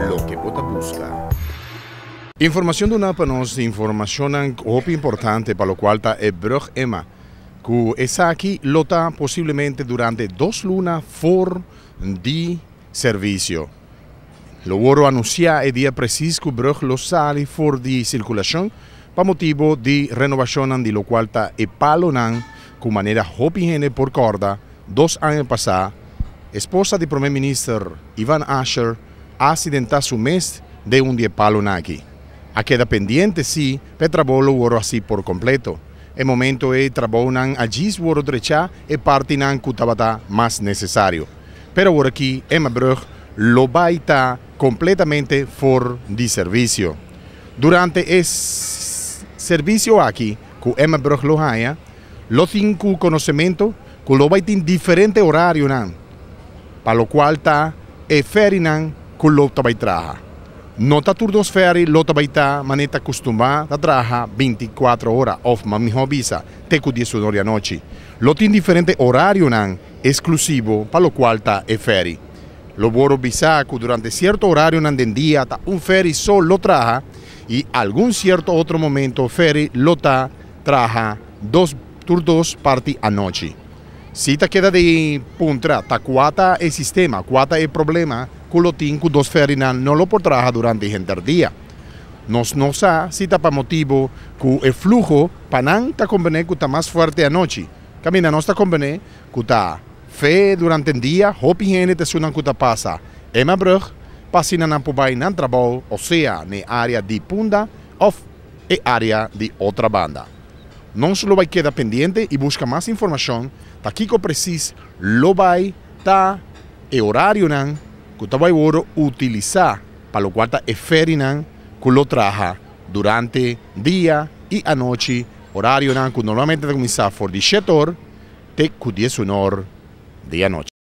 lo que bota busca. Información de una panos, información importante para lo cual está el brug Emma, que es aquí lota posiblemente durante 2 lunas for di servicio. Lo vuoro anunciar el día preciso que brug lo sale for di circulación para motivo di renovación de lo cual está el palo nan con manera hopiene por corda 2 años pasados. Esposa del primer ministro Ivan Asher accidentó su mes de un día palo aquí. A queda pendiente sí, per trabalho lo así por completo. El momento es trabajo allí vuoro derecha e parte nan cutabata más necesario. Pero ahora aquí Emma Brug lo va a estar completamente for di servicio. Durante el servicio aquí, que Emma Brug lo haya, lo tengo conocimiento que lo va a estar en diferente horario nan, para lo cual está el ferry nan que lo va a trabajar. No está turnos ferry, lo tabaita maneta acostumbrada a trabajar 24 horas, of mami visa, te cu 10 horas a noche. Lo tiene diferente horario nan, exclusivo, para lo cual está el ferry. Lo vuoro visa que durante cierto horario nan del día, un ferry solo lo trabaja y algún cierto otro momento ferry lo trabaja 2 turnos parte a noche. Si te queda de punta, ta cuata el sistema, cuata el problema, que lo tiene que 2 ferry no lo por trabajar durante el día. Nos no sa si está para motivo que el flujo panan está conveniente que está más fuerte anoche. Camina no está conveniente que está fe durante el día, hopi gente te suena que está pasa. Emma Brug pasina na pobai nan trabajo, o sea, en área de punta o en área de otra banda. No solo va a quedar pendiente y busca más información, aquí que preciso lo va a estar el horario nan que usted va a utilizar para lo cual está el ferry nan que lo trabaja durante día y a noche, horario nan que normalmente comienza por 17 horas, te 10 horas de anoche.